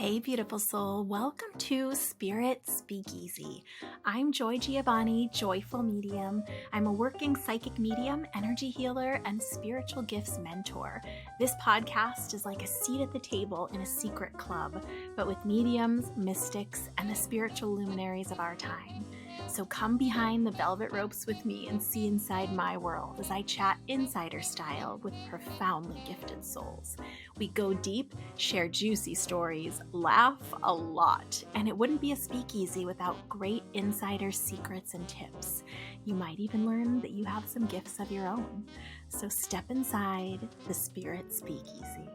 Hey, beautiful soul. Welcome to Spirit Speakeasy. I'm Giovanni, Joyful Medium. I'm a working psychic medium, energy healer, and spiritual gifts mentor. This podcast is like a seat at the table in a secret club, but with mediums, mystics, and the spiritual luminaries of our time. So come behind the velvet ropes with me and see inside my world as I chat insider style with profoundly gifted souls. We go deep, share juicy stories, laugh a lot, and it wouldn't be a speakeasy without great insider secrets and tips. You might even learn that you have some gifts of your own. So step inside the Spirit Speakeasy.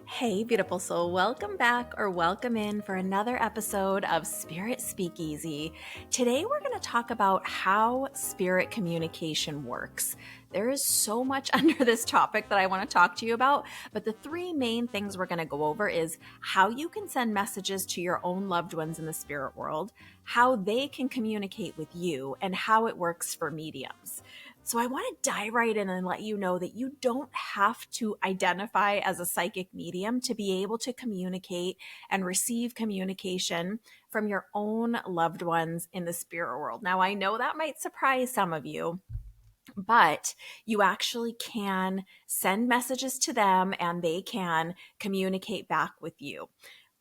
Hey, beautiful soul, welcome back or welcome in for another episode of Spirit Speakeasy. Today, we're going to talk about how spirit communication works. There is so much under this topic that I want to talk to you about, but the three main things we're going to go over is how you can send messages to your own loved ones in the spirit world, how they can communicate with you, and how it works for mediums. So I want to dive right in and let you know that you don't have to identify as a psychic medium to be able to communicate and receive communication from your own loved ones in the spirit world. Now, I know that might surprise some of you, but you actually can send messages to them and they can communicate back with you.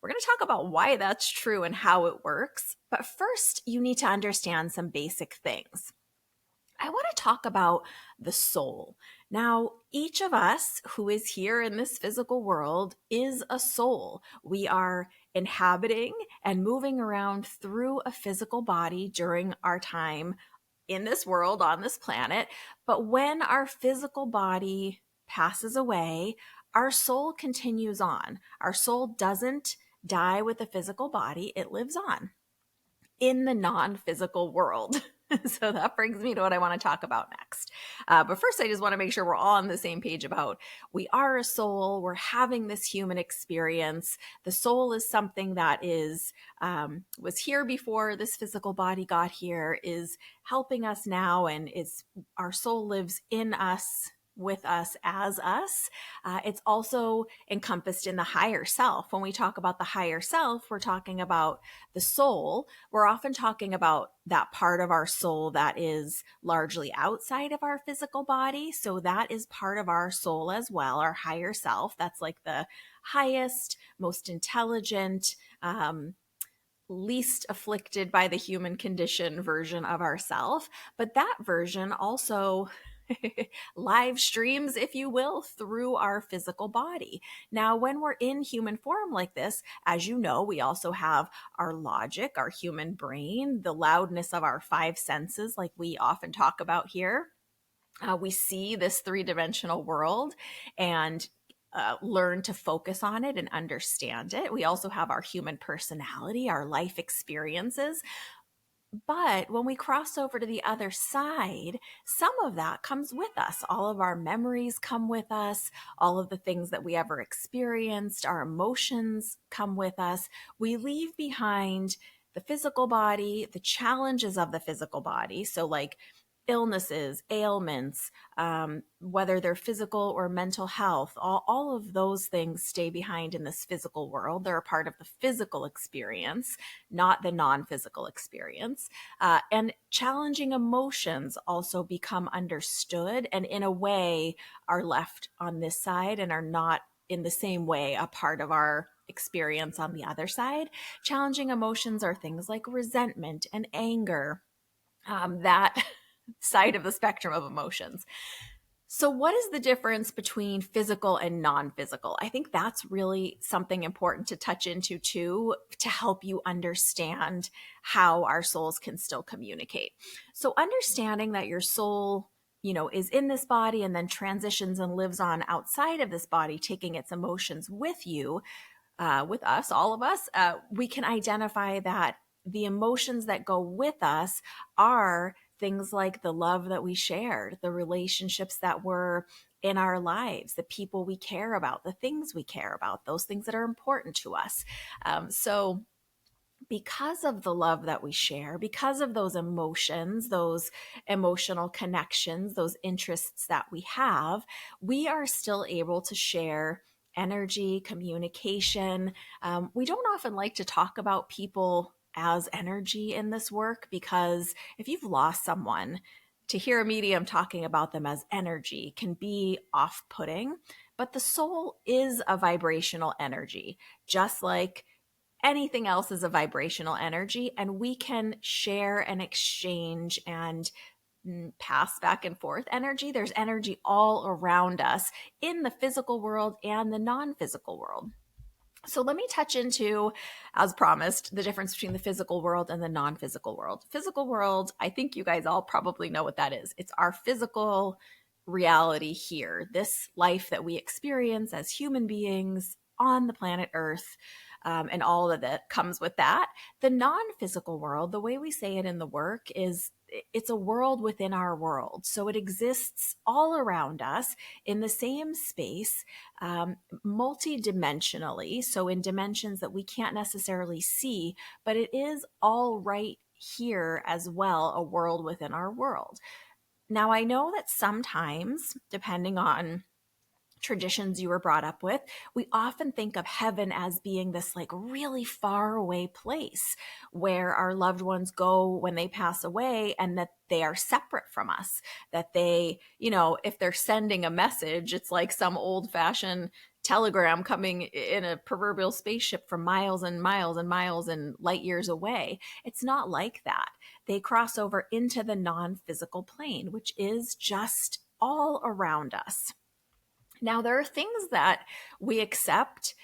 We're going to talk about why that's true and how it works. But first, you need to understand some basic things. I want to talk about the soul. Now, each of us who is here in this physical world is a soul. We are inhabiting and moving around through a physical body during our time in this world, on this planet. But when our physical body passes away, our soul continues on. Our soul doesn't die with the physical body, it lives on in the non-physical world. So that brings me to what I want to talk about next. But first, I just want to make sure we're all on the same page about we are a soul. We're having this human experience. The soul is something that was here before this physical body got here, is helping us now, and our soul lives in us, with us, as us. It's also encompassed in the higher self. When we talk about the higher self, we're talking about the soul. We're often talking about that part of our soul that is largely outside of our physical body. So that is part of our soul as well, our higher self. That's like the highest, most intelligent, least afflicted by the human condition version of ourself. But that version also live streams, if you will, through our physical body. Now, when we're in human form like this, as you know, we also have our logic, our human brain, the loudness of our five senses, like we often talk about here. We see this three-dimensional world and learn to focus on it and understand it. We also have our human personality, our life experiences. But when we cross over to the other side, some of that comes with us. All of our memories come with us. All of the things that we ever experienced, our emotions come with us. We leave behind the physical body, the challenges of the physical body. So like illnesses, ailments, whether they're physical or mental health, all of those things stay behind in this physical world. They're a part of the physical experience, not the non-physical experience. And challenging emotions also become understood and in a way are left on this side and are not in the same way a part of our experience on the other side. Challenging emotions are things like resentment and anger, that side of the spectrum of emotions. So what is the difference between physical and non-physical? I think that's really something important to touch into too, to help you understand how our souls can still communicate. So understanding that your soul, is in this body and then transitions and lives on outside of this body, taking its emotions with you, with us, all of us, we can identify that the emotions that go with us are things like the love that we shared, the relationships that were in our lives, the people we care about, the things we care about, those things that are important to us. So because of the love that we share, because of those emotions, those emotional connections, those interests that we have, we are still able to share energy, communication. We don't often like to talk about people as energy in this work because if you've lost someone, to hear a medium talking about them as energy can be off putting. But the soul is a vibrational energy, just like anything else is a vibrational energy, and we can share and exchange and pass back and forth energy. There's energy all around us in the physical world and the non physical world. So let me touch into, as promised, the difference between the physical world and the non-physical world. Physical world, I think you guys all probably know what that is. It's our physical reality here, this life that we experience as human beings on the planet Earth, and all of that comes with that. The non-physical world, the way we say it in the work, is it's a world within our world. So it exists all around us in the same space, multidimensionally, so in dimensions that we can't necessarily see, but it is all right here as well, a world within our world. Now, I know that sometimes, depending on traditions you were brought up with, we often think of heaven as being this like really far away place where our loved ones go when they pass away and that they are separate from us. That they, if they're sending a message, it's like some old fashioned telegram coming in a proverbial spaceship from miles and miles and miles and light years away. It's not like that. They cross over into the non physical plane, which is just all around us. Now, there are things that we accept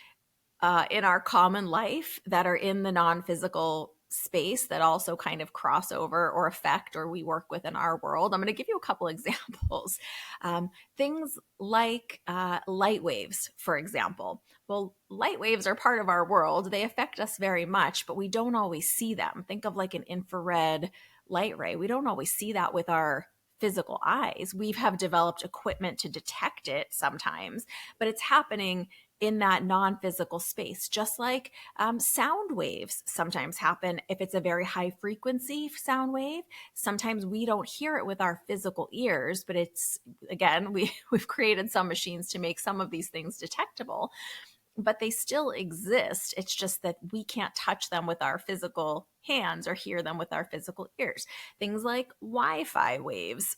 in our common life that are in the non physical space that also kind of cross over or affect or we work with in our world. I'm going to give you a couple examples. Things like light waves, for example. Well, light waves are part of our world. They affect us very much, but we don't always see them. Think of like an infrared light ray. We don't always see that with our physical eyes. We have developed equipment to detect it sometimes, but it's happening in that non-physical space, just like sound waves sometimes happen. If it's a very high frequency sound wave, sometimes we don't hear it with our physical ears, but it's, again, we've created some machines to make some of these things detectable, but they still exist. It's just that we can't touch them with our physical hands or hear them with our physical ears. Things like Wi-Fi waves.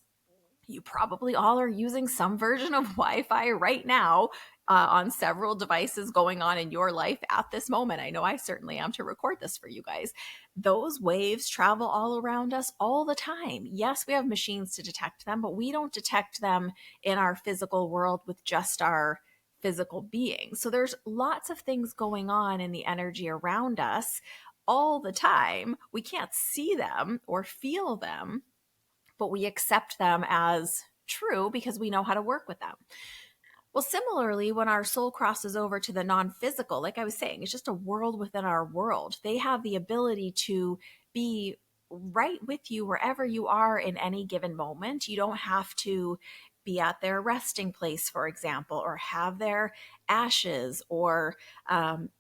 You probably all are using some version of Wi-Fi right now on several devices going on in your life at this moment. I know I certainly am to record this for you guys. Those waves travel all around us all the time. Yes, we have machines to detect them, but we don't detect them in our physical world with just our physical being. So there's lots of things going on in the energy around us all the time. We can't see them or feel them, but we accept them as true because we know how to work with them. Well, similarly, when our soul crosses over to the non physical, like I was saying, it's just a world within our world. They have the ability to be right with you wherever you are in any given moment. You don't have to be at their resting place, for example, or have their ashes, or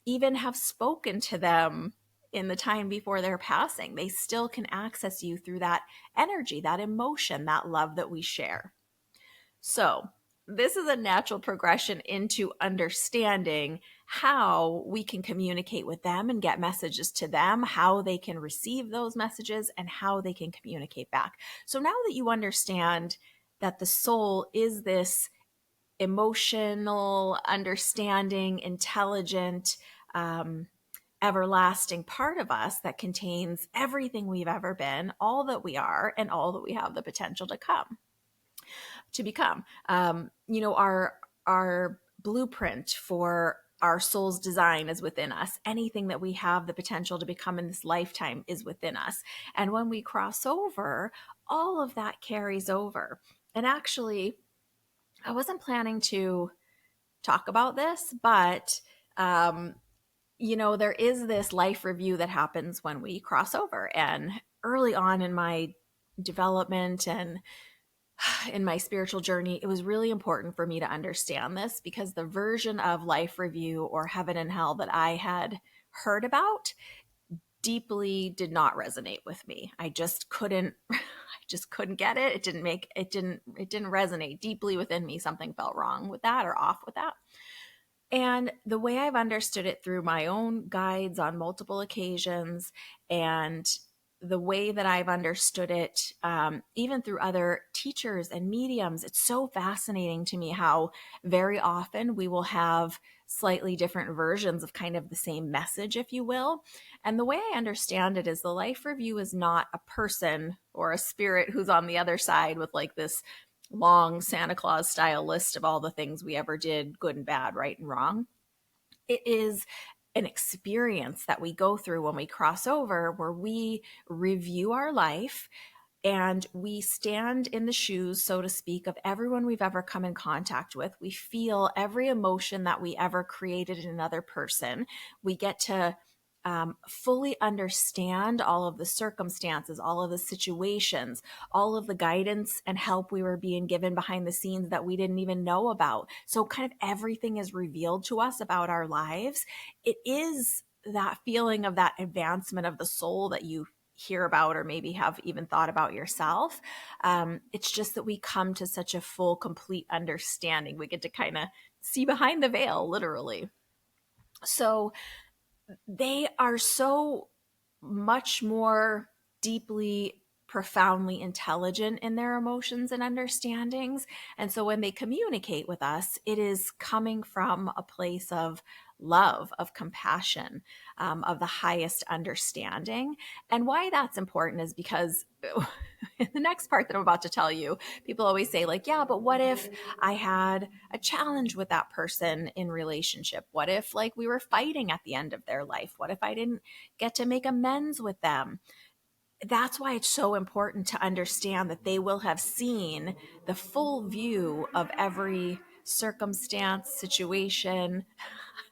even have spoken to them in the time before they're passing. They still can access you through that energy, that emotion, that love that we share. So, this is a natural progression into understanding how we can communicate with them and get messages to them, how they can receive those messages, and how they can communicate back. So, now that you understand that the soul is this emotional, understanding, intelligent, everlasting part of us that contains everything we've ever been, all that we are, and all that we have the potential to become. Our blueprint for our soul's design is within us. Anything that we have the potential to become in this lifetime is within us. And when we cross over, all of that carries over. And actually, I wasn't planning to talk about this, but there is this life review that happens when we cross over. And early on in my development and in my spiritual journey, it was really important for me to understand this because the version of life review or heaven and hell that I had heard about deeply did not resonate with me. I just couldn't get it. It didn't resonate deeply within me. Something felt wrong with that or off with that. And the way I've understood it through my own guides on multiple occasions, and the way that I've understood it, even through other teachers and mediums, it's so fascinating to me how very often we will have slightly different versions of kind of the same message, if you will. And the way I understand it is the life review is not a person or a spirit who's on the other side with like this long Santa Claus style list of all the things we ever did, good and bad, right and wrong. It is an experience that we go through when we cross over where we review our life and we stand in the shoes, so to speak, of everyone we've ever come in contact with. We feel every emotion that we ever created in another person. We get to fully understand all of the circumstances, all of the situations, all of the guidance and help we were being given behind the scenes that we didn't even know about. So, kind of everything is revealed to us about our lives. It is that feeling of that advancement of the soul that you hear about or maybe have even thought about yourself. It's just that we come to such a full, complete understanding. We get to kind of see behind the veil, literally. So they are so much more deeply, profoundly intelligent in their emotions and understandings. And so when they communicate with us, it is coming from a place of love, of compassion, of the highest understanding. And why that's important is because in the next part that I'm about to tell you, people always say, like, yeah, but what if I had a challenge with that person in relationship? What if, like, we were fighting at the end of their life? What if I didn't get to make amends with them? That's why it's so important to understand that they will have seen the full view of every circumstance, situation.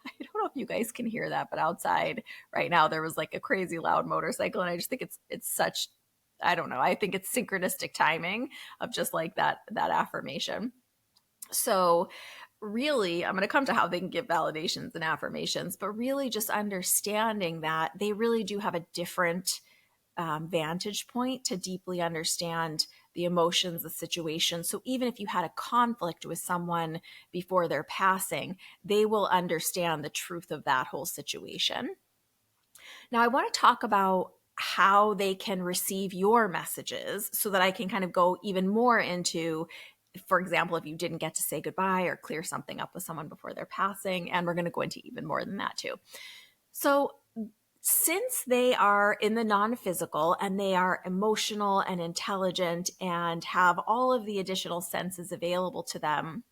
I don't know if you guys can hear that, but outside right now there was like a crazy loud motorcycle, and I just think it's such, I don't know, I think it's synchronistic timing of just like that affirmation. So really, I'm going to come to how they can give validations and affirmations, but really just understanding that they really do have a different vantage point to deeply understand the emotions, the situation. So even if you had a conflict with someone before their passing, they will understand the truth of that whole situation. Now, I want to talk about how they can receive your messages so that I can kind of go even more into, for example, if you didn't get to say goodbye or clear something up with someone before their passing. And we're going to go into even more than that too. So, since they are in the non physical and they are emotional and intelligent and have all of the additional senses available to them,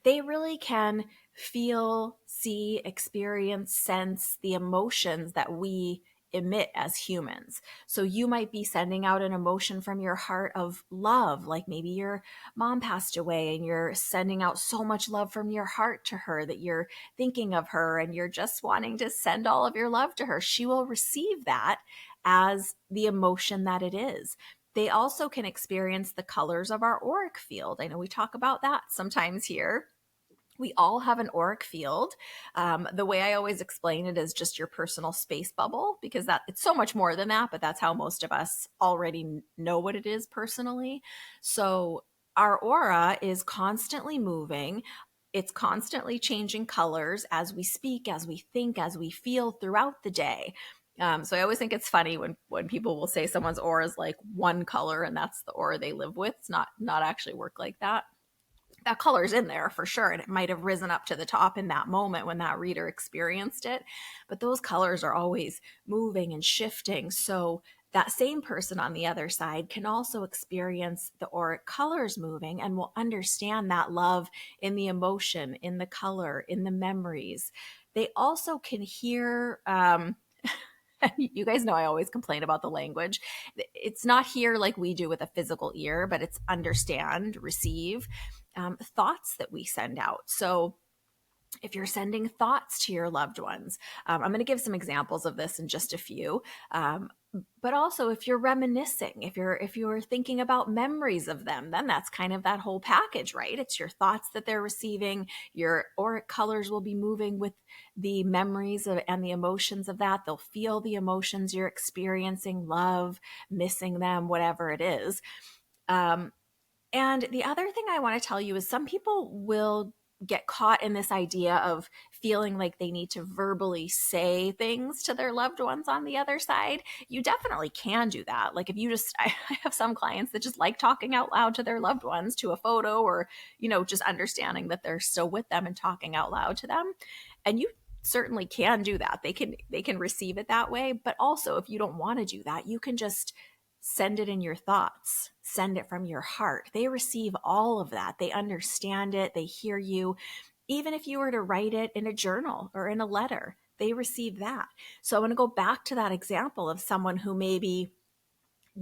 they really can feel, see, experience, sense the emotions that we emit as humans. So you might be sending out an emotion from your heart of love, like maybe your mom passed away and you're sending out so much love from your heart to her that you're thinking of her and you're just wanting to send all of your love to her. She will receive that as the emotion that it is. They also can experience the colors of our auric field. I know we talk about that sometimes here. We all have an auric field. The way I always explain it is just your personal space bubble, because that it's so much more than that, but that's how most of us already know what it is personally. So our aura is constantly moving. It's constantly changing colors as we speak, as we think, as we feel throughout the day. So I always think it's funny when people will say someone's aura is like one color and that's the aura they live with. It's not actually work like that. That color's in there for sure, and it might have risen up to the top in that moment when that reader experienced it, but those colors are always moving and shifting. So that same person on the other side can also experience the auric colors moving and will understand that love in the emotion, in the color, in the memories. They also can hear you guys know I always complain about the language. It's not hear like we do with a physical ear, but it's understand, receive thoughts that we send out. So if you're sending thoughts to your loved ones, I'm going to give some examples of this in just a few. But also, if you're reminiscing, if you're thinking about memories of them, then that's kind of that whole package, right? It's your thoughts that they're receiving. Your auric colors will be moving with the memories of, and the emotions of that. They'll feel the emotions you're experiencing, love, missing them, whatever it is. And the other thing I want to tell you is some people will get caught in this idea of feeling like they need to verbally say things to their loved ones on the other side, you definitely can do that. Like if you just, I have some clients that just like talking out loud to their loved ones, to a photo, or, just understanding that they're still with them and talking out loud to them. And you certainly can do that. They can receive it that way. But also, if you don't want to do that, you can just send it in your thoughts, send it from your heart. They receive all of that. They understand it. They hear you. Even if you were to write it in a journal or in a letter, they receive that. So I want to go back to that example of someone who maybe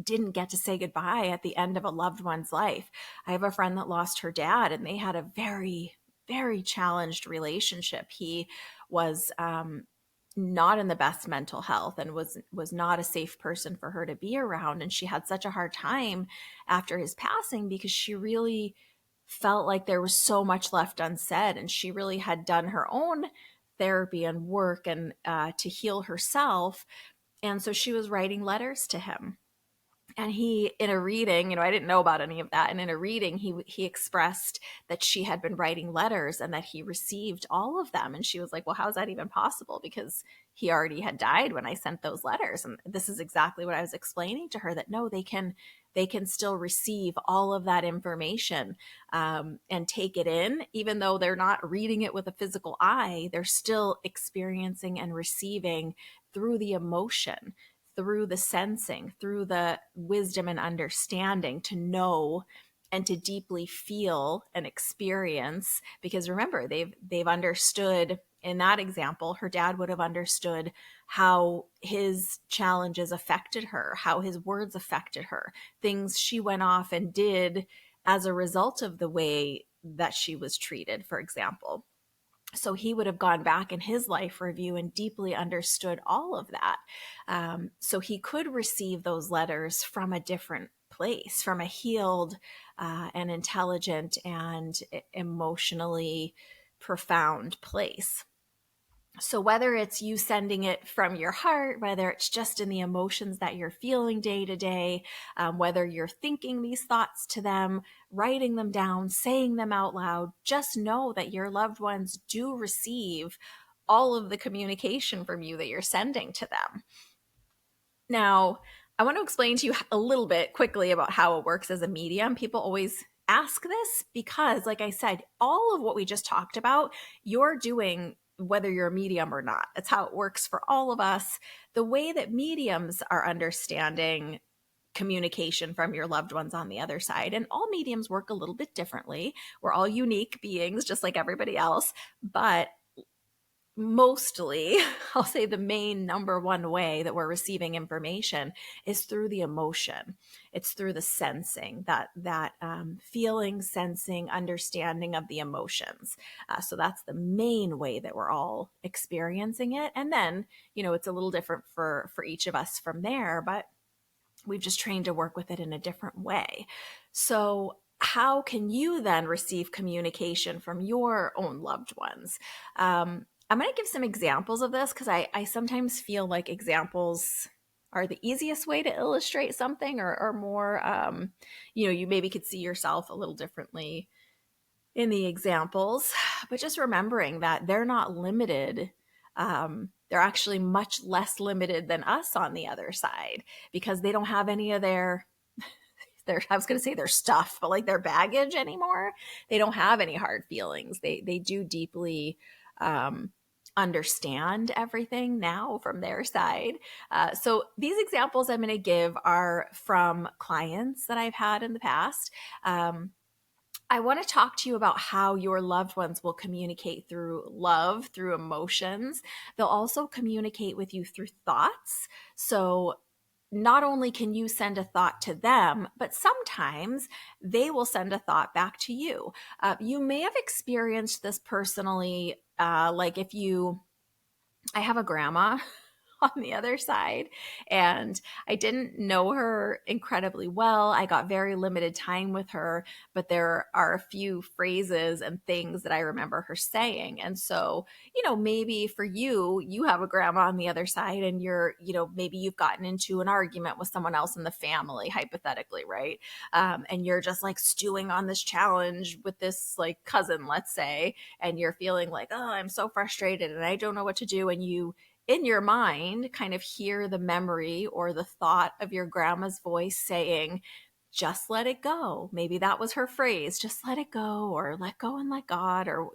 didn't get to say goodbye at the end of a loved one's life. I have a friend that lost her dad, and they had a very, very challenged relationship. He was not in the best mental health and was not a safe person for her to be around. And she had such a hard time after his passing because she really felt like there was so much left unsaid, and she really had done her own therapy and work and to heal herself. And so she was writing letters to him, and he, in a reading, I didn't know about any of that, and in a reading he expressed that she had been writing letters and that he received all of them. And she was like, well, how is that even possible, because he already had died when I sent those letters. And this is exactly what I was explaining to her, that no, they can still receive all of that information, and take it in. Even though they're not reading it with a physical eye, they're still experiencing and receiving through the emotion, through the sensing, through the wisdom and understanding, to know and to deeply feel and experience. Because remember, they've understood. In that example, her dad would have understood how his challenges affected her, how his words affected her, things she went off and did as a result of the way that she was treated, for example. So he would have gone back in his life review and deeply understood all of that. So he could receive those letters from a different place, from a healed and intelligent and emotionally profound place. So whether it's you sending it from your heart, whether it's just in the emotions that you're feeling day to day, whether you're thinking these thoughts to them, writing them down, saying them out loud, just know that your loved ones do receive all of the communication from you that you're sending to them. Now, I want to explain to you a little bit quickly about how it works as a medium. People always ask this because, like I said, all of what we just talked about, you're doing whether you're a medium or not. That's how it works for all of us. The way that mediums are understanding communication from your loved ones on the other side, and all mediums work a little bit differently. We're all unique beings, just like everybody else, but mostly, I'll say the main number one way that we're receiving information is through the emotion. It's through the sensing, that feeling, sensing, understanding of the emotions. So that's the main way that we're all experiencing it. And then, it's a little different for each of us from there, but we've just trained to work with it in a different way. So how can you then receive communication from your own loved ones? I'm going to give some examples of this because I sometimes feel like examples are the easiest way to illustrate something, or more, you maybe could see yourself a little differently in the examples. But just remembering that they're not limited. They're actually much less limited than us on the other side, because they don't have any of their I was going to say their stuff, but like their baggage anymore. They don't have any hard feelings. They do deeply understand everything now from their side. So these examples I'm going to give are from clients that I've had in the past. I want to talk to you about how your loved ones will communicate through love, through emotions. They'll also communicate with you through thoughts. So not only can you send a thought to them, but sometimes they will send a thought back to you. You may have experienced this personally, like I have a grandma on the other side. And I didn't know her incredibly well. I got very limited time with her, but there are a few phrases and things that I remember her saying. And so, maybe for you, you have a grandma on the other side and maybe you've gotten into an argument with someone else in the family, hypothetically, right? And you're just like stewing on this challenge with this like cousin, let's say, and you're feeling like, oh, I'm so frustrated and I don't know what to do. And you, in your mind, kind of hear the memory or the thought of your grandma's voice saying, just let it go. Maybe that was her phrase, just let it go, or let go and let God, or,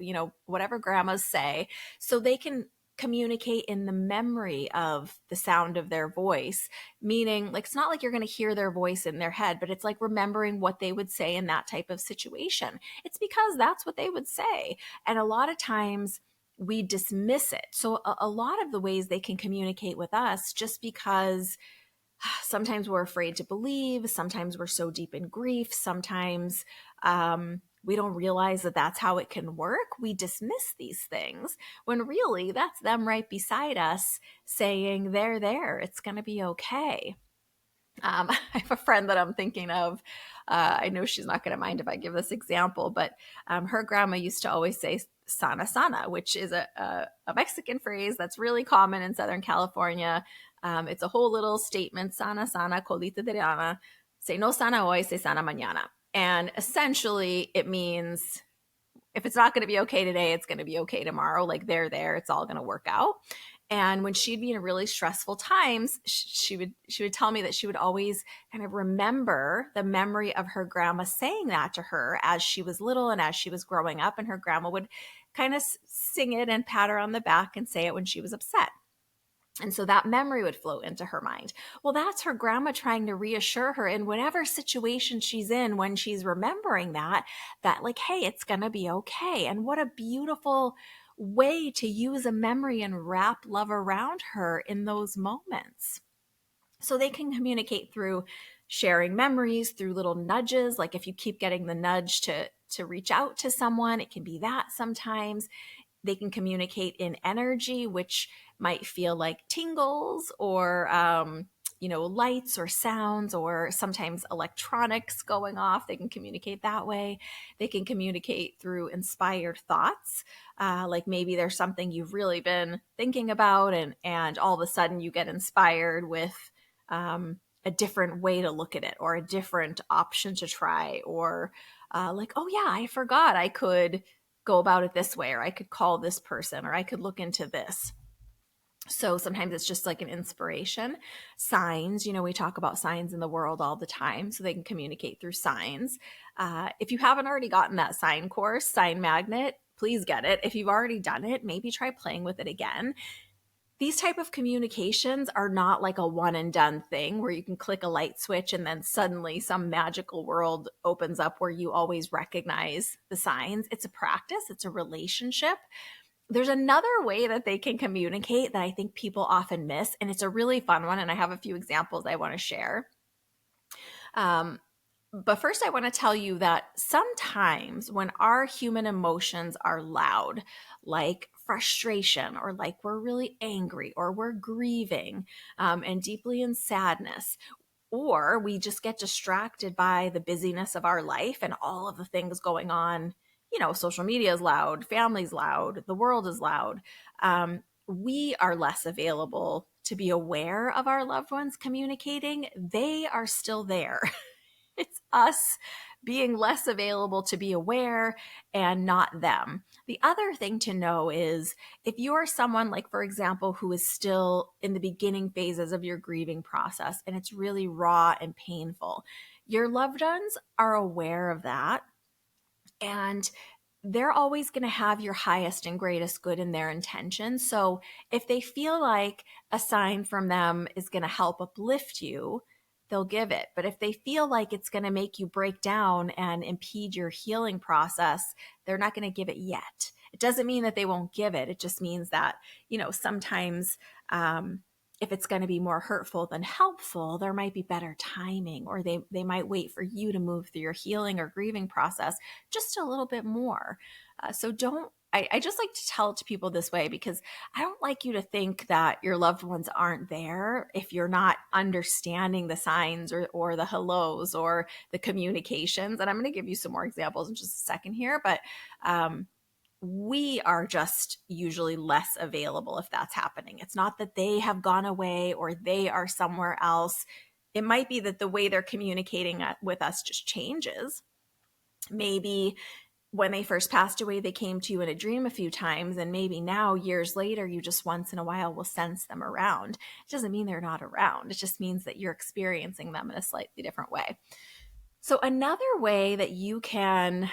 whatever grandmas say. So they can communicate in the memory of the sound of their voice, meaning like it's not like you're going to hear their voice in their head, but it's like remembering what they would say in that type of situation. It's because that's what they would say. And a lot of times, we dismiss it. So a lot of the ways they can communicate with us, just because sometimes we're afraid to believe, sometimes we're so deep in grief, sometimes we don't realize that that's how it can work. We dismiss these things when really that's them right beside us saying, there, it's going to be okay. I have a friend that I'm thinking of. I know she's not going to mind if I give this example, but her grandma used to always say sana sana, which is a Mexican phrase that's really common in Southern California. It's a whole little statement, sana sana, colita de rana, se no sana hoy, se sana mañana. And essentially it means if it's not going to be okay today, it's going to be okay tomorrow. Like there, it's all going to work out. And when she'd be in really stressful times, she would tell me that she would always kind of remember the memory of her grandma saying that to her as she was little and as she was growing up. And her grandma would kind of sing it and pat her on the back and say it when she was upset. And so that memory would float into her mind. Well, that's her grandma trying to reassure her in whatever situation she's in when she's remembering that like, hey, it's going to be okay. And what a beautiful way to use a memory and wrap love around her in those moments. So they can communicate through sharing memories, through little nudges. Like if you keep getting the nudge to reach out to someone, it can be that sometimes. They can communicate in energy, which might feel like tingles or, lights or sounds, or sometimes electronics going off. They can communicate that way. They can communicate through inspired thoughts. Like maybe there's something you've really been thinking about and all of a sudden you get inspired with a different way to look at it or a different option to try, or like, oh yeah, I forgot I could go about it this way, or I could call this person, or I could look into this. So sometimes it's just like an inspiration. Signs, we talk about signs in the world all the time, so they can communicate through signs. If you haven't already gotten that sign course, Sign Magnet, please get it. If you've already done it, maybe try playing with it again. These type of communications are not like a one and done thing where you can click a light switch and then suddenly some magical world opens up where you always recognize the signs. It's a practice, it's a relationship. There's another way that they can communicate that I think people often miss, and it's a really fun one, and I have a few examples I want to share. But first, I want to tell you that sometimes when our human emotions are loud, like frustration, or like we're really angry, or we're grieving and deeply in sadness, or we just get distracted by the busyness of our life and all of the things going on. Social media is loud, family's loud, the world is loud. We are less available to be aware of our loved ones communicating. They are still there. It's us being less available to be aware and not them. The other thing to know is if you're someone, like, for example, who is still in the beginning phases of your grieving process and it's really raw and painful, your loved ones are aware of that. And they're always going to have your highest and greatest good in their intention. So if they feel like a sign from them is going to help uplift you, they'll give it. But if they feel like it's going to make you break down and impede your healing process, they're not going to give it yet. It doesn't mean that they won't give it. It just means that, sometimes if it's going to be more hurtful than helpful, there might be better timing, or they might wait for you to move through your healing or grieving process just a little bit more. So don't I just like to tell it to people this way because I don't like you to think that your loved ones aren't there if you're not understanding the signs or the hellos or the communications. And I'm going to give you some more examples in just a second here, but um, we are just usually less available if that's happening. It's not that they have gone away or they are somewhere else. It might be that the way they're communicating with us just changes. Maybe when they first passed away, they came to you in a dream a few times, and maybe now, years later, you just once in a while will sense them around. It doesn't mean they're not around. It just means that you're experiencing them in a slightly different way. So, another way that you can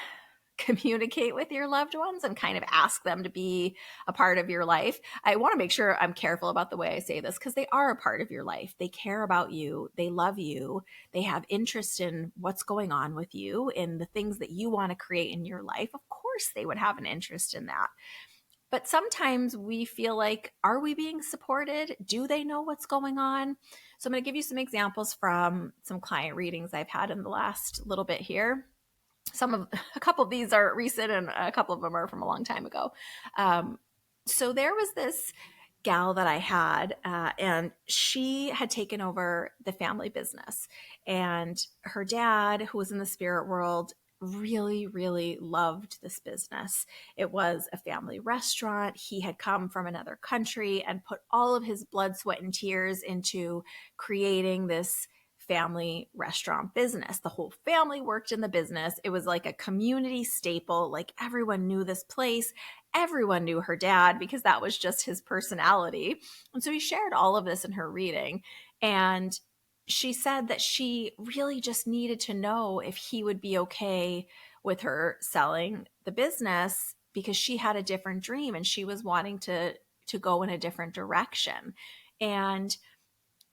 communicate with your loved ones and kind of ask them to be a part of your life. I want to make sure I'm careful about the way I say this because they are a part of your life. They care about you. They love you. They have interest in what's going on with you, in the things that you want to create in your life. Of course, they would have an interest in that. But sometimes we feel like, are we being supported? Do they know what's going on? So I'm going to give you some examples from some client readings I've had in the last little bit here. A couple of these are recent and a couple of them are from a long time ago. So there was this gal that I had, and she had taken over the family business. And her dad, who was in the spirit world, really, really loved this business. It was a family restaurant. He had come from another country and put all of his blood, sweat, and tears into creating this family restaurant business. The whole family worked in the business. It was like a community staple. Like everyone knew this place. Everyone knew her dad because that was just his personality. And so he shared all of this in her reading. And she said that she really just needed to know if he would be okay with her selling the business because she had a different dream and she was wanting to go in a different direction. And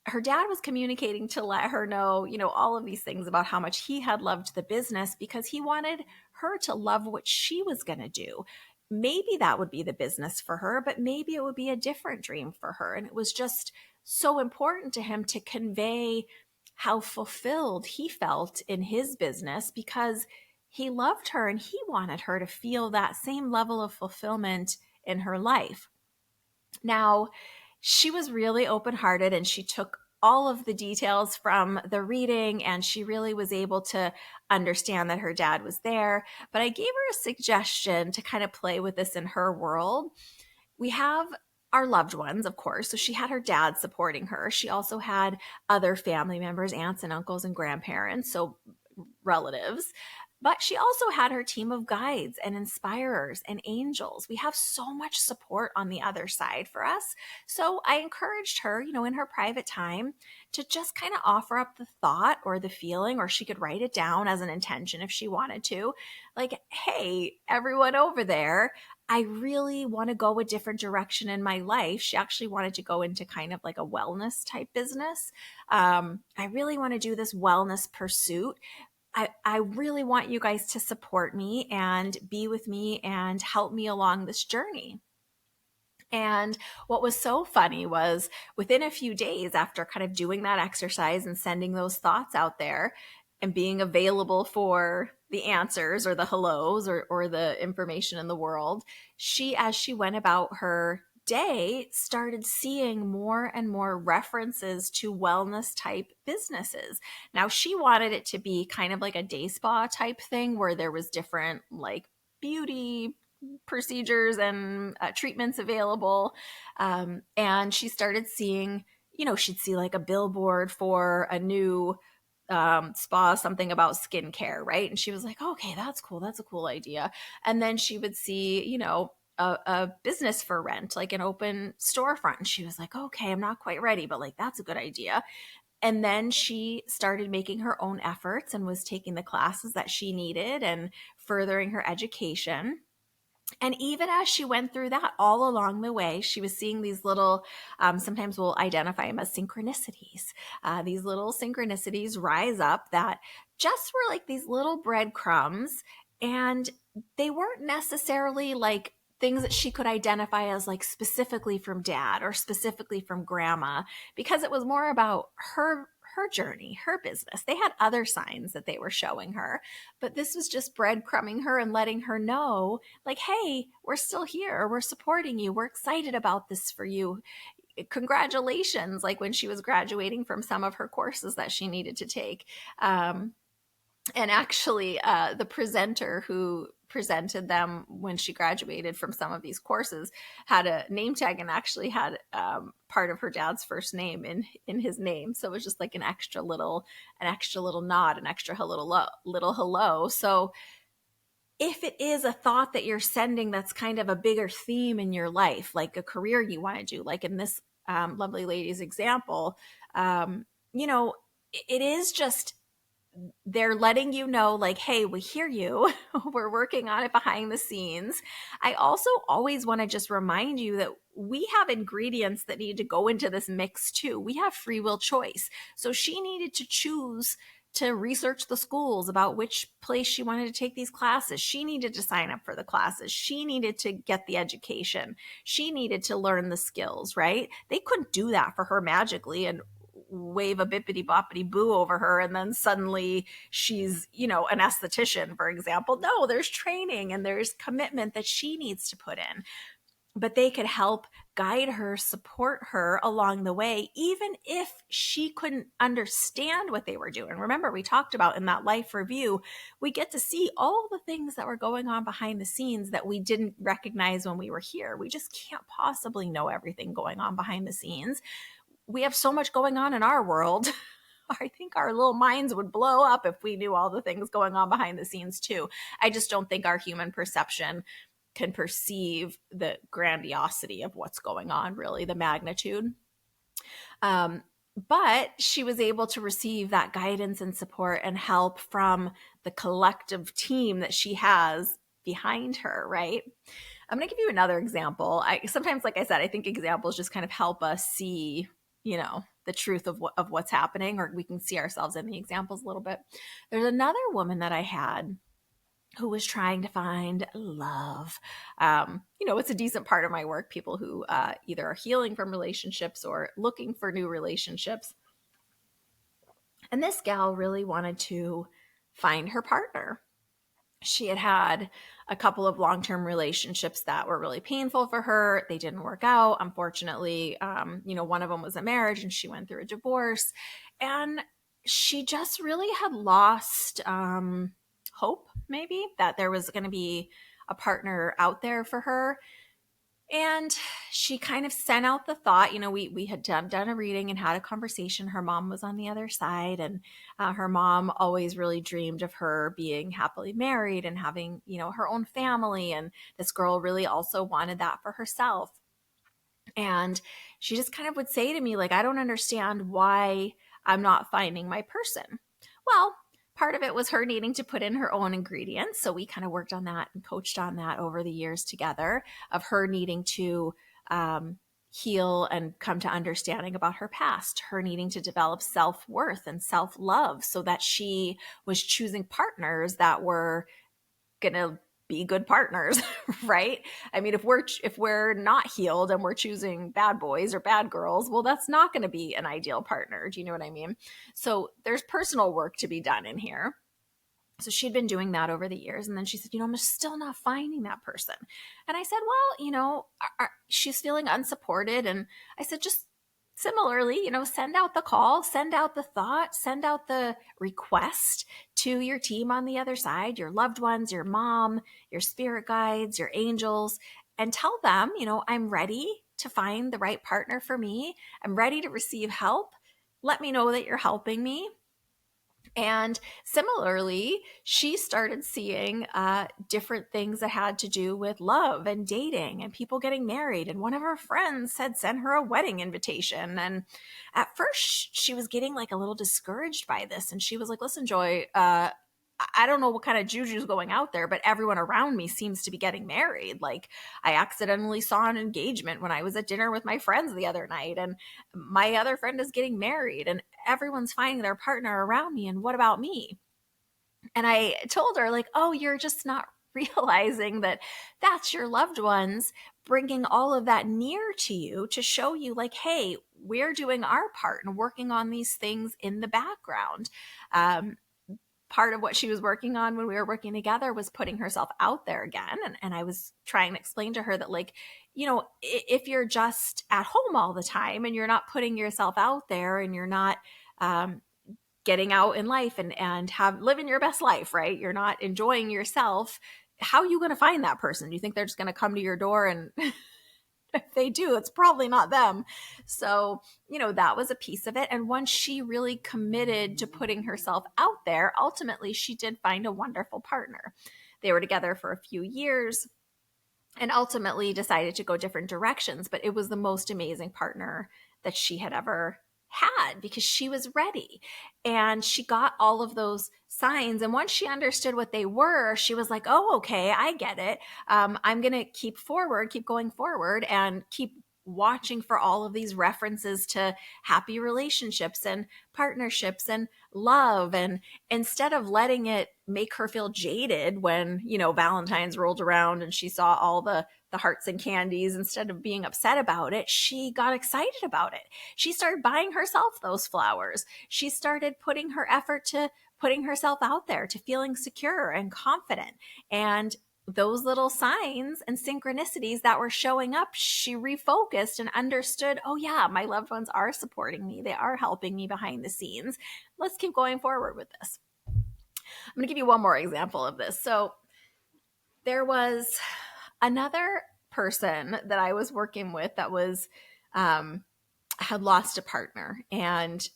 her dad was communicating to let her know, all of these things about how much he had loved the business because he wanted her to love what she was going to do. Maybe that would be the business for her, but maybe it would be a different dream for her. And it was just so important to him to convey how fulfilled he felt in his business because he loved her and he wanted her to feel that same level of fulfillment in her life. Now, she was really open hearted and she took all of the details from the reading and she really was able to understand that her dad was there. But I gave her a suggestion to kind of play with this in her world. We have our loved ones, of course. So she had her dad supporting her. She also had other family members, aunts and uncles and grandparents, so relatives. But she also had her team of guides and inspirers and angels. We have so much support on the other side for us. So I encouraged her, in her private time to just kind of offer up the thought or the feeling, or she could write it down as an intention if she wanted to. Like, hey, everyone over there, I really want to go a different direction in my life. She actually wanted to go into kind of like a wellness type business. I really want to do this wellness pursuit. I really want you guys to support me and be with me and help me along this journey. And what was so funny was within a few days after kind of doing that exercise and sending those thoughts out there and being available for the answers or the hellos or the information in the world, as she went about her day, started seeing more and more references to wellness type businesses. Now, she wanted it to be kind of like a day spa type thing where there was different like beauty procedures and treatments available. And she started seeing, she'd see like a billboard for a new spa, something about skincare, right? And she was like, okay, that's cool. That's a cool idea. And then she would see, a business for rent, like an open storefront. And she was like, okay, I'm not quite ready, but like, that's a good idea. And then she started making her own efforts and was taking the classes that she needed and furthering her education. And even as she went through that, all along the way, she was seeing these little, sometimes we'll identify them as synchronicities. These little synchronicities rise up that just were like these little breadcrumbs. And they weren't necessarily like things that she could identify as like specifically from dad or specifically from grandma, because it was more about her her journey, her business. They had other signs that they were showing her, but this was just breadcrumbing her and letting her know, like, hey, we're still here. We're supporting you. We're excited about this for you. Congratulations. Like when she was graduating from some of her courses that she needed to take. And actually, the presenter who presented them when she graduated from some of these courses had a name tag and actually had part of her dad's first name in his name. So it was just like an extra little nod, an extra little hello. So if it is a thought that you're sending that's kind of a bigger theme in your life, like a career you want to do, like in this lovely lady's example, you know, it is just they're letting you know, like, hey, we hear you. We're working on it behind the scenes. I also always want to just remind you that we have ingredients that need to go into this mix too. We have free will choice. So she needed to choose to research the schools about which place she wanted to take these classes. She needed to sign up for the classes. She needed to get the education. She needed to learn the skills, right? They couldn't do that for her magically and wave a bippity boppity boo over her and then suddenly she's, an esthetician, for example. No, there's training and there's commitment that she needs to put in. But they could help guide her, support her along the way, even if she couldn't understand what they were doing. Remember, we talked about in that life review, we get to see all the things that were going on behind the scenes that we didn't recognize when we were here. We just can't possibly know everything going on behind the scenes. We have so much going on in our world. I think our little minds would blow up if we knew all the things going on behind the scenes too. I just don't think our human perception can perceive the grandiosity of what's going on, really, the magnitude. But she was able to receive that guidance and support and help from the collective team that she has behind her, right? I'm going to give you another example. Sometimes, like I said, I think examples just kind of help us see, the truth of what's happening, or we can see ourselves in the examples a little bit. There's another woman that I had who was trying to find love. It's a decent part of my work, people who either are healing from relationships or looking for new relationships. And this gal really wanted to find her partner. She had had a couple of long-term relationships that were really painful for her. They didn't work out. Unfortunately, one of them was a marriage and she went through a divorce. And she just really had lost hope, maybe, that there was going to be a partner out there for her. And she kind of sent out the thought, we had done a reading and had a conversation. Her mom was on the other side, and her mom always really dreamed of her being happily married and having, her own family. And this girl really also wanted that for herself. And she just kind of would say to me, like, I don't understand why I'm not finding my person. Well, part of it was her needing to put in her own ingredients. So we kind of worked on that and coached on that over the years together, of her needing to heal and come to understanding about her past, her needing to develop self-worth and self-love so that she was choosing partners that were going to be good partners, right? I mean, if we're not healed and we're choosing bad boys or bad girls, well, that's not going to be an ideal partner. Do you know what I mean? So there's personal work to be done in here. So she'd been doing that over the years. And then she said, I'm still not finding that person. And I said, well, she's feeling unsupported. And I said, just similarly, send out the call, send out the thought, send out the request to your team on the other side, your loved ones, your mom, your spirit guides, your angels, and tell them, I'm ready to find the right partner for me. I'm ready to receive help. Let me know that you're helping me. And similarly, she started seeing different things that had to do with love and dating and people getting married. And one of her friends had sent her a wedding invitation. And at first, she was getting like a little discouraged by this. And she was like, listen, Joy, I don't know what kind of juju is going out there, but everyone around me seems to be getting married. Like, I accidentally saw an engagement when I was at dinner with my friends the other night, and my other friend is getting married, and everyone's finding their partner around me. And what about me? And I told her, like, oh, you're just not realizing that that's your loved ones bringing all of that near to you to show you, like, hey, we're doing our part and working on these things in the background. Um, Part of what she was working on when we were working together was putting herself out there again. And I was trying to explain to her that, like, if you're just at home all the time and you're not putting yourself out there and you're not um, getting out in life and living your best life, right? You're not enjoying yourself. How are you going to find that person? Do you think they're just going to come to your door? And if they do, it's probably not them. So, that was a piece of it. And once she really committed to putting herself out there, ultimately she did find a wonderful partner. They were together for a few years and ultimately decided to go different directions. But it was the most amazing partner that she had ever had because she was ready and she got all of those signs. And once she understood what they were, she was like, oh, okay, I get it. I'm going to keep going forward and keep watching for all of these references to happy relationships and partnerships and love. And instead of letting it make her feel jaded when, Valentine's rolled around and she saw all the hearts and candies, instead of being upset about it, she got excited about it. She started buying herself those flowers. She started putting her effort to putting herself out there, to feeling secure and confident. And those little signs and synchronicities that were showing up, she refocused and understood, oh yeah, my loved ones are supporting me. They are helping me behind the scenes. Let's keep going forward with this. I'm going to give you one more example of this. So there was another person that I was working with that was had lost a partner. And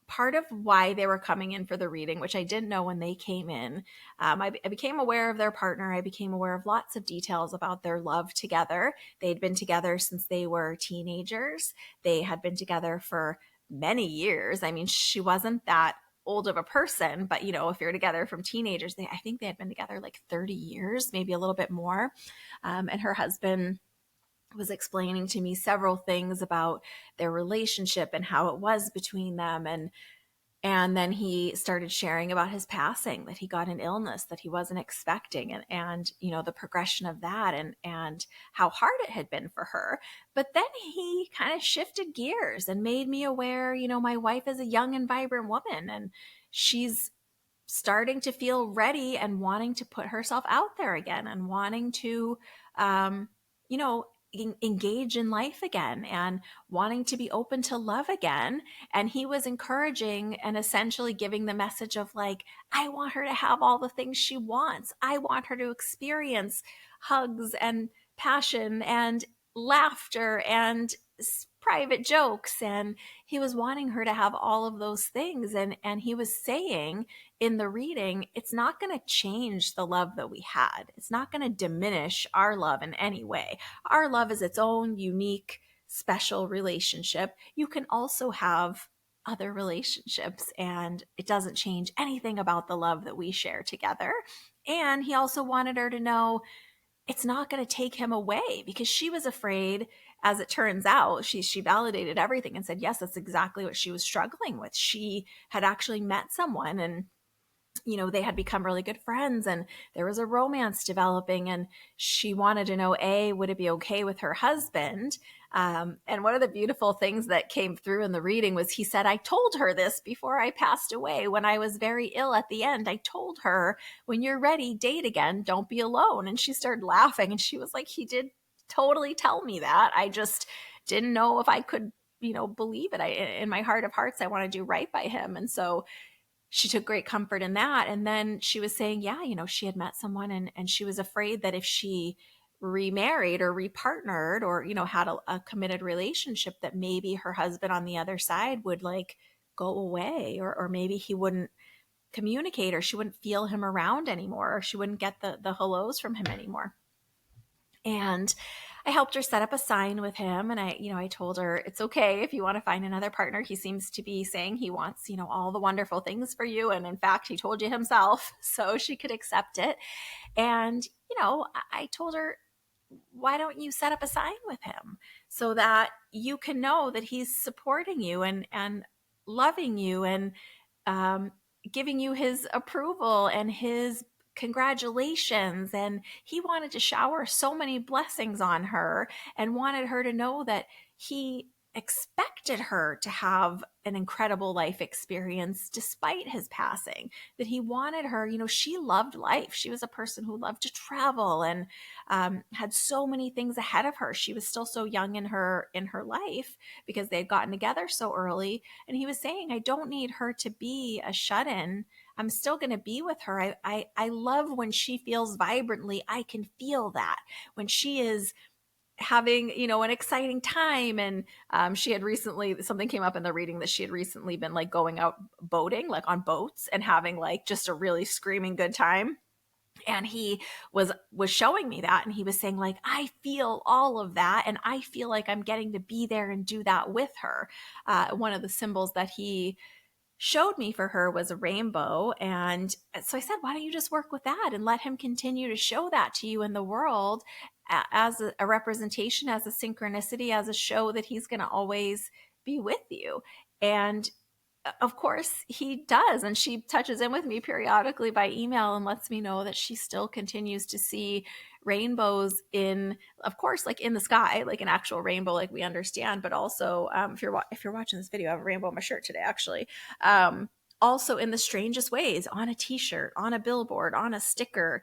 part of why they were coming in for the reading, which I didn't know when they came in, I became aware of their partner. I became aware of lots of details about their love together. They'd been together since they were teenagers. They had been together for many years. I mean, she wasn't that old of a person, but if you're together from teenagers, I think they had been together like 30 years, maybe a little bit more. And her husband was explaining to me several things about their relationship and how it was between them. And then he started sharing about his passing, that he got an illness that he wasn't expecting, and the progression of that, and how hard it had been for her. But then he kind of shifted gears and made me aware, my wife is a young and vibrant woman, and she's starting to feel ready and wanting to put herself out there again and wanting to, you know, engage in life again and wanting to be open to love again. And he was encouraging and essentially giving the message of, like, I want her to have all the things she wants. I want her to experience hugs and passion and laughter and private jokes. And he was wanting her to have all of those things. And he was saying in the reading, it's not going to change the love that we had. It's not going to diminish our love in any way. Our love is its own unique, special relationship. You can also have other relationships, and it doesn't change anything about the love that we share together. And he also wanted her to know it's not going to take him away, because she was afraid. As it turns out, she validated everything and said, yes, that's exactly what she was struggling with. She had actually met someone, and they had become really good friends, and there was a romance developing, and she wanted to know, would it be okay with her husband? And one of the beautiful things that came through in the reading was he said, I told her this before I passed away when I was very ill at the end. I told her, when you're ready, date again. Don't be alone. And she started laughing, and she was like, he did totally tell me that. I just didn't know if I could, believe it. In my heart of hearts, I want to do right by him. And so she took great comfort in that. And then she was saying, yeah, she had met someone, and she was afraid that if she remarried or repartnered or, had a committed relationship, that maybe her husband on the other side would, like, go away, or maybe he wouldn't communicate, or she wouldn't feel him around anymore, or she wouldn't get the hellos from him anymore. And I helped her set up a sign with him. And I told her, it's okay if you want to find another partner. He seems to be saying he wants, all the wonderful things for you. And in fact, he told you himself, so she could accept it. And, I told her, why don't you set up a sign with him so that you can know that he's supporting you and loving you and giving you his approval and his congratulations. And he wanted to shower so many blessings on her and wanted her to know that he expected her to have an incredible life experience despite his passing, that he wanted her, she loved life. She was a person who loved to travel and had so many things ahead of her. She was still so young in her life because they had gotten together so early. And he was saying, I don't need her to be a shut-in. I'm still going to be with her. I love when she feels vibrantly. I can feel that when she is having an exciting time. And she had recently, something came up in the reading that she had recently been like going out boating, like on boats, and having like just a really screaming good time. And he was showing me that, and he was saying like, I feel all of that, and I feel like I'm getting to be there and do that with her. One of the symbols that he showed me for her was a rainbow. And so I said, why don't you just work with that and let him continue to show that to you in the world as a representation, as a synchronicity, as a show that he's going to always be with you. And of course he does. And she touches in with me periodically by email and lets me know that she still continues to see rainbows in, of course, like in the sky, like an actual rainbow, like we understand, but also if you're watching this video, I have a rainbow on my shirt today, actually. Also in the strangest ways, on a t-shirt, on a billboard, on a sticker.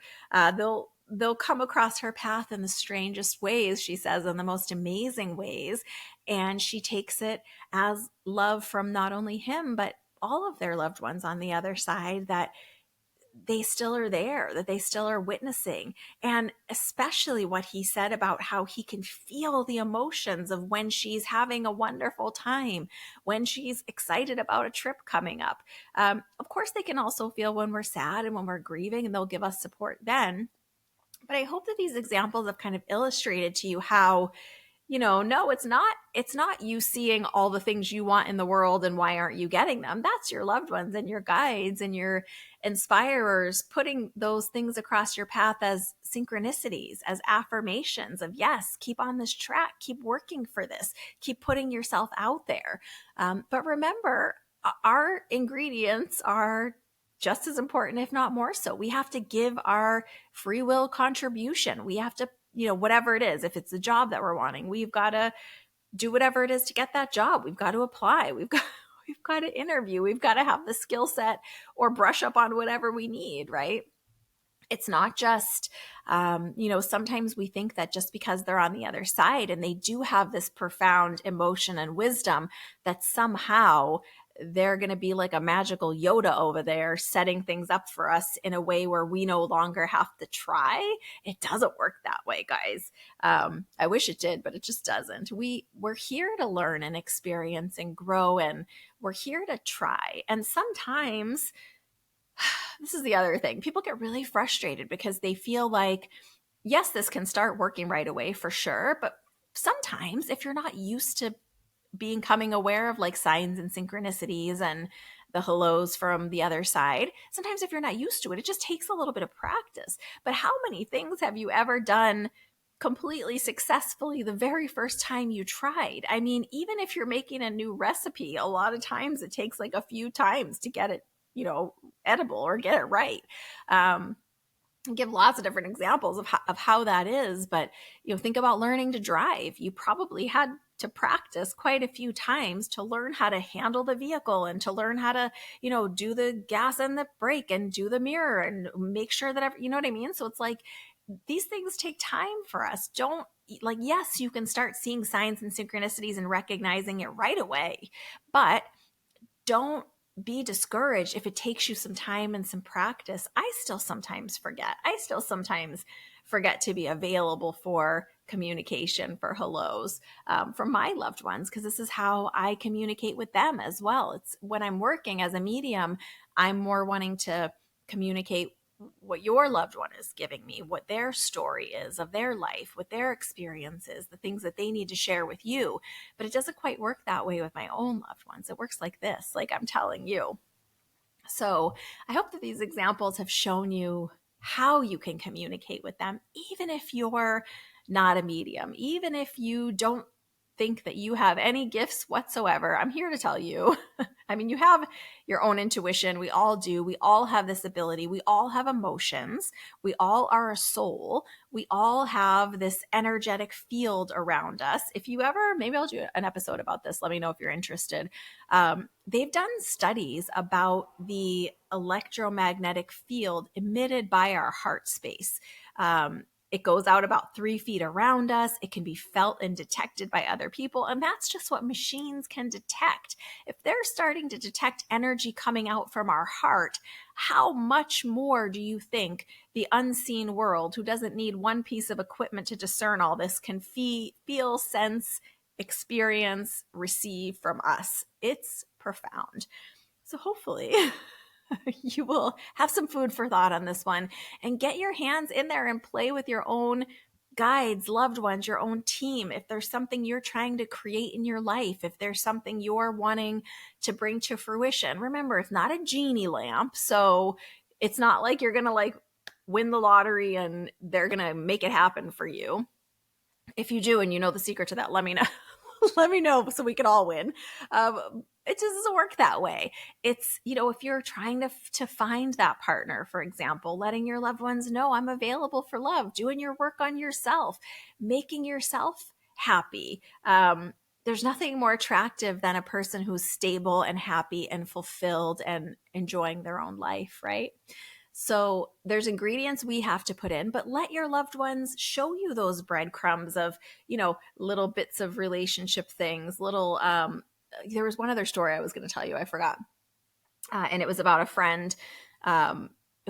They'll come across her path in the strangest ways, she says, in the most amazing ways. And she takes it as love from not only him, but all of their loved ones on the other side, that they still are there, that they still are witnessing. And especially what he said about how he can feel the emotions of when she's having a wonderful time, when she's excited about a trip coming up. Of course, they can also feel when we're sad and when we're grieving, and they'll give us support then. But I hope that these examples have kind of illustrated to you how, no, it's not you seeing all the things you want in the world and why aren't you getting them. That's your loved ones and your guides and your inspirers putting those things across your path as synchronicities, as affirmations of, yes, keep on this track, keep working for this, keep putting yourself out there. But remember, our ingredients are just as important, if not more so. We have to give our free will contribution. We have to, whatever it is, if it's the job that we're wanting, we've got to do whatever it is to get that job. We've got to apply. We've got to interview. We've got to have the skill set or brush up on whatever we need, right? It's not just, sometimes we think that just because they're on the other side and they do have this profound emotion and wisdom, that somehow they're going to be like a magical Yoda over there setting things up for us in a way where we no longer have to try. It doesn't work that way, guys. I wish it did, but it just doesn't. We're here to learn and experience and grow, and we're here to try. And sometimes, this is the other thing, people get really frustrated because they feel like, yes, this can start working right away for sure, but sometimes if you're not used to becoming aware of like signs and synchronicities and the hellos from the other side, sometimes if you're not used to it, it just takes a little bit of practice. But how many things have you ever done completely successfully the very first time you tried? I mean, even if you're making a new recipe, a lot of times it takes like a few times to get it, edible or get it right. Give lots of different examples of how that is. But, think about learning to drive. You probably had to practice quite a few times to learn how to handle the vehicle and to learn how to, do the gas and the brake and do the mirror and make sure that, you know what I mean? So it's like, these things take time for us. Don't, like, yes, you can start seeing signs and synchronicities and recognizing it right away, but don't be discouraged if it takes you some time and some practice. I still sometimes forget. I still sometimes forget to be available for communication, for hellos, from my loved ones, because this is how I communicate with them as well. It's when I'm working as a medium, I'm more wanting to communicate what your loved one is giving me, what their story is of their life, what their experiences, the things that they need to share with you. But it doesn't quite work that way with my own loved ones. It works like this, like I'm telling you. So I hope that these examples have shown you how you can communicate with them, even if you're not a medium, even if you don't think that you have any gifts whatsoever, I'm here to tell you. I mean, you have your own intuition. We all do. We all have this ability. We all have emotions. We all are a soul. We all have this energetic field around us. If you ever, maybe I'll do an episode about this. Let me know if you're interested. They've done studies about the electromagnetic field emitted by our heart space. It goes out about 3 feet around us. It can be felt and detected by other people. And that's just what machines can detect. If they're starting to detect energy coming out from our heart, how much more do you think the unseen world, who doesn't need one piece of equipment to discern all this, can feel, sense, experience, receive from us? It's profound. So hopefully you will have some food for thought on this one and get your hands in there and play with your own guides, loved ones, your own team. If there's something you're trying to create in your life, if there's something you're wanting to bring to fruition, remember, it's not a genie lamp. So it's not like you're going to like win the lottery and they're going to make it happen for you. If you do and you know the secret to that, let me know. Let me know so we can all win. It just doesn't work that way. It's, if you're trying to find that partner, for example, letting your loved ones know I'm available for love, doing your work on yourself, making yourself happy. There's nothing more attractive than a person who's stable and happy and fulfilled and enjoying their own life, right? So there's ingredients we have to put in, but let your loved ones show you those breadcrumbs of, little bits of relationship things, little, there was one other story I was going to tell you, I forgot. And it was about a friend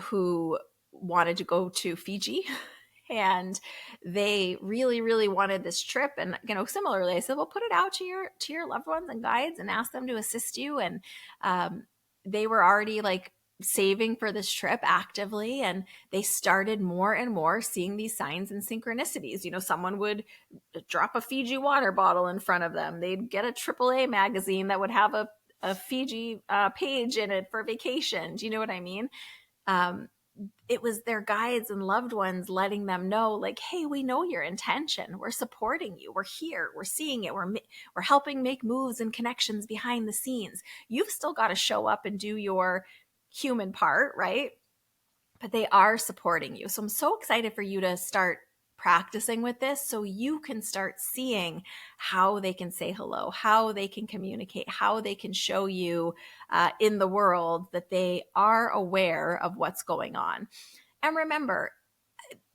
who wanted to go to Fiji. And they really, really wanted this trip. And, similarly, I said, well, put it out to your loved ones and guides and ask them to assist you. And they were already like saving for this trip actively. And they started more and more seeing these signs and synchronicities. Someone would drop a Fiji water bottle in front of them. They'd get a AAA magazine that would have a Fiji page in it for vacation. Do you know what I mean? It was their guides and loved ones letting them know, like, hey, we know your intention. We're supporting you. We're here. We're seeing it. We're helping make moves and connections behind the scenes. You've still got to show up and do your human part, right? But they are supporting you. So I'm so excited for you to start practicing with this so you can start seeing how they can say hello, how they can communicate, how they can show you in the world that they are aware of what's going on. And remember,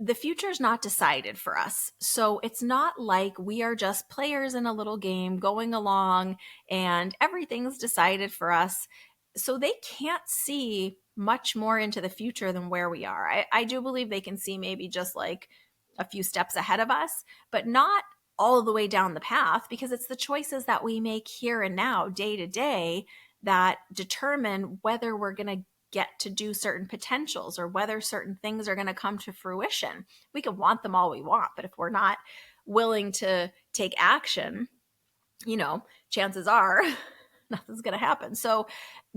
the future is not decided for us. So it's not like we are just players in a little game going along and everything's decided for us. So they can't see much more into the future than where we are. I do believe they can see maybe just like a few steps ahead of us, but not all the way down the path, because it's the choices that we make here and now, day to day, that determine whether we're going to get to do certain potentials or whether certain things are going to come to fruition. We can want them all we want, but if we're not willing to take action, chances are nothing's going to happen. So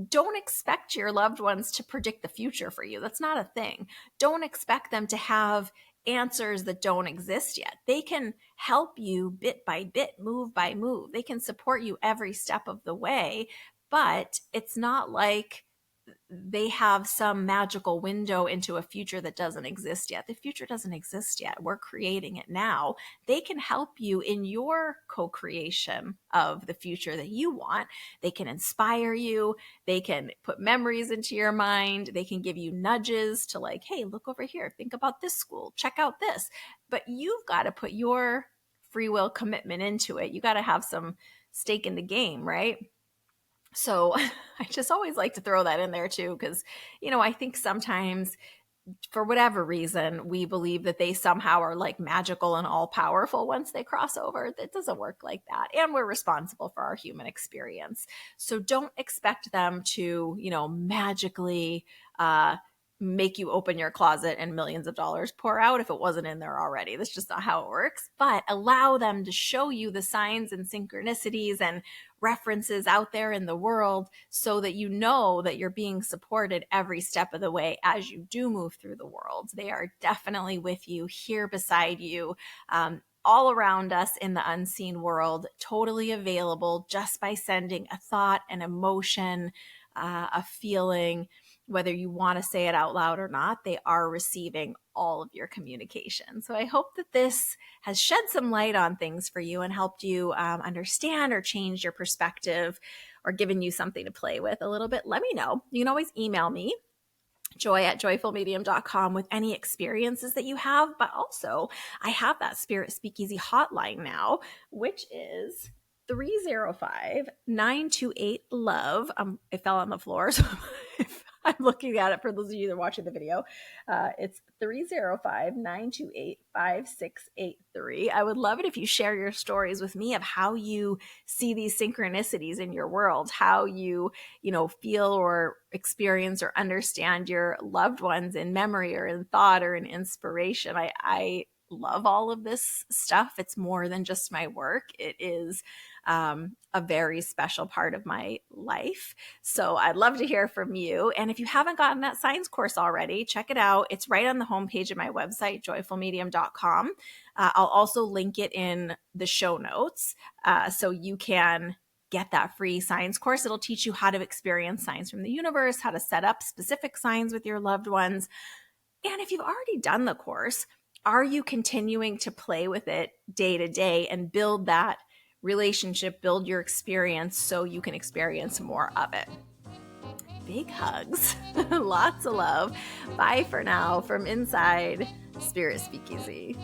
don't expect your loved ones to predict the future for you. That's not a thing. Don't expect them to have answers that don't exist yet. They can help you bit by bit, move by move. They can support you every step of the way, but it's not like they have some magical window into a future that doesn't exist yet. The future doesn't exist yet. We're creating it now. They can help you in your co-creation of the future that you want. They can inspire you. They can put memories into your mind. They can give you nudges to like, hey, look over here. Think about this school. Check out this. But you've got to put your free will commitment into it. You got to have some stake in the game, right? So I just always like to throw that in there too, because, I think sometimes for whatever reason, we believe that they somehow are like magical and all powerful once they cross over. It doesn't work like that. And we're responsible for our human experience. So don't expect them to, magically make you open your closet and millions of dollars pour out if it wasn't in there already. That's just not how it works. But allow them to show you the signs and synchronicities and references out there in the world so that you know that you're being supported every step of the way as you do move through the world. They are definitely with you, here beside you, all around us in the unseen world, totally available just by sending a thought, an emotion, a feeling. Whether you want to say it out loud or not, they are receiving all of your communication. So I hope that this has shed some light on things for you and helped you understand or change your perspective or given you something to play with a little bit. Let me know. You can always email me, joy@joyfulmedium.com, with any experiences that you have. But also, I have that Spirit Speakeasy hotline now, which is 305-928-LOVE. It fell on the floor, so I'm looking at it for those of you that are watching the video. It's 305-928-5683. I would love it if you share your stories with me of how you see these synchronicities in your world, how you feel or experience or understand your loved ones in memory or in thought or in inspiration. I love all of this stuff. It's more than just my work. It is a very special part of my life. So I'd love to hear from you. And if you haven't gotten that signs course already, check it out. It's right on the homepage of my website, joyfulmedium.com. I'll also link it in the show notes so you can get that free signs course. It'll teach you how to experience signs from the universe, how to set up specific signs with your loved ones. And if you've already done the course, are you continuing to play with it day to day and build that relationship, build your experience so you can experience more of it? Big hugs, lots of love. Bye for now from inside Spirit Speakeasy.